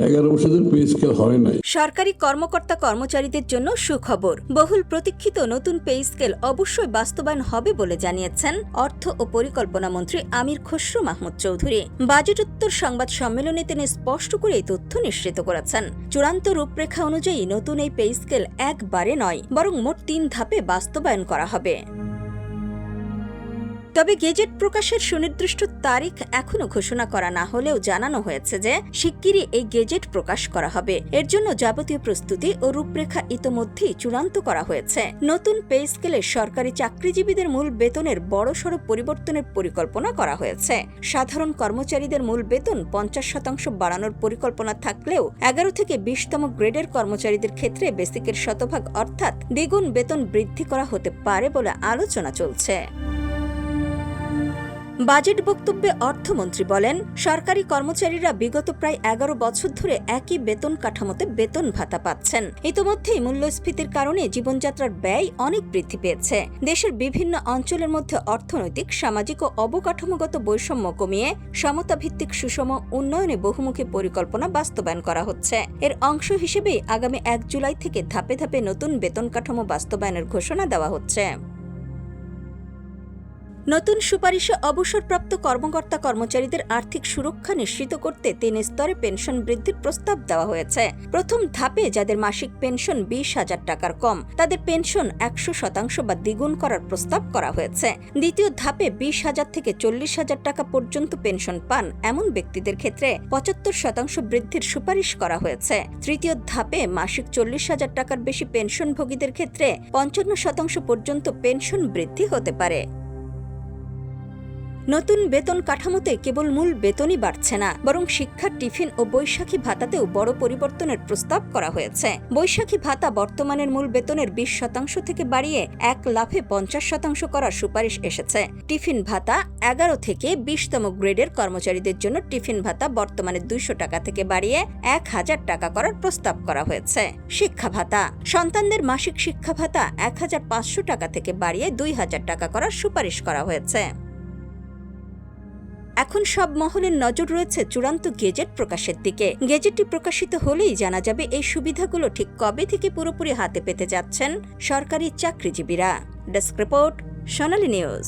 11 বছরের pay scale হয় নাই। সরকারি কর্মকর্তা কর্মচারীদের জন্য সুখবর। বহুল প্রতীক্ষিত নতুন পে স্কেল অবশ্যই বাস্তবায়ন হবে বলে জানিয়েছেন অর্থ ও পরিকল্পনা মন্ত্রী আমির খসরু মাহমুদ চৌধুরী। বাজেটোত্তর সংবাদ সম্মেলনে তিনি স্পষ্ট করে এই তথ্য নিশ্চিত করেছেন। চূড়ান্ত রূপরেখা অনুযায়ী নতুন এই পে স্কেল একবারে নয়, বরং মোট 3 ধাপে বাস্তবায়ন করা হবে। তবে গেজেট প্রকাশের সুনির্দিষ্ট তারিখ এখনো ঘোষণা করা না হলেও জানানো হয়েছে যে শিগগিরই এই গেজেট প্রকাশ করা হবে। এর জন্য যাবতীয় প্রস্তুতি ও রূপরেখা ইতোমধ্যেই চূড়ান্ত করা হয়েছে। নতুন পে স্কেলে সরকারি চাকরিজীবীদের মূল বেতনের বড়সড় পরিবর্তনের পরিকল্পনা করা হয়েছে। সাধারণ কর্মচারীদের মূল বেতন 50% বাড়ানোর পরিকল্পনা থাকলেও 11 থেকে 20তম গ্রেডের কর্মচারীদের ক্ষেত্রে বেসিকের শতভাগ অর্থাৎ দ্বিগুণ বেতন বৃদ্ধি করা হতে পারে বলে আলোচনা চলছে। বাজেট বক্তব্যে অর্থমন্ত্রী বলেন, সরকারি কর্মচারীরা বিগত প্রায় 11 বছর ধরে একই বেতন কাঠামোতে বেতন ভাতা পাচ্ছেন। ইতোমধ্যেই মূল্যস্ফীতির কারণে জীবনযাত্রার ব্যয় অনেক বৃদ্ধি পেয়েছে। দেশের বিভিন্ন অঞ্চলের মধ্যে অর্থনৈতিক, সামাজিক ও অবকাঠামোগত বৈষম্য কমিয়ে সমতাভিত্তিক সুষম উন্নয়নে বহুমুখী পরিকল্পনা বাস্তবায়ন করা হচ্ছে। এর অংশ হিসেবেই আগামী 1 জুলাই থেকে ধাপে ধাপে নতুন বেতন কাঠামো বাস্তবায়নের ঘোষণা দেওয়া হচ্ছে। নতুন সুপারিশে অবসরপ্রাপ্ত কর্মকর্তা কর্মচারীদের আর্থিক সুরক্ষা নিশ্চিত করতে 3 স্তরে পেনশন বৃদ্ধির প্রস্তাব দেওয়া হয়েছে। প্রথম ধাপে যাদের মাসিক পেনশন 20,000 টাকার কম, তাদের পেনশন 100% বা দ্বিগুণ করার প্রস্তাব করা হয়েছে। দ্বিতীয় ধাপে 20,000 থেকে 40,000 টাকা পর্যন্ত পেনশন পান এমন ব্যক্তিদের ক্ষেত্রে 75% বৃদ্ধির সুপারিশ করা হয়েছে। তৃতীয় ধাপে মাসিক 40,000 টাকার বেশি পেনশনভোগীদের ক্ষেত্রে 55% পর্যন্ত পেনশন বৃদ্ধি হতে পারে। নতুন বেতন কাঠামোতে কেবল মূল বেতনই বাড়ছে না, বরং শিক্ষা, টিফিন ও বৈশাখী ভাতাতেও বড় পরিবর্তনের প্রস্তাব করা হয়েছে। বৈশাখী ভাতা বর্তমানের মূল বেতনের 20% থেকে বাড়িয়ে 1 লাফে 50% করার সুপারিশ এসেছে। টিফিন ভাতা 11 থেকে 20তম গ্রেডের কর্মচারীদের জন্য টিফিন ভাতা বর্তমানে 200 টাকা থেকে বাড়িয়ে 1000 টাকা করার প্রস্তাব করা হয়েছে। শিক্ষা ভাতা, সন্তানদের মাসিক শিক্ষা ভাতা 1500 টাকা থেকে বাড়িয়ে 2000 টাকা করার সুপারিশ করা হয়েছে। এখন সব মহলের নজর রয়েছে চূড়ান্ত গেজেট প্রকাশের দিকে। গেজেটটি প্রকাশিত হলেই জানা যাবে এই সুবিধাগুলো ঠিক কবে থেকে পুরোপুরি হাতে পেতে যাচ্ছেন সরকারি চাকরিজীবীরা। ডেস্ক রিপোর্ট, সোনালী নিউজ।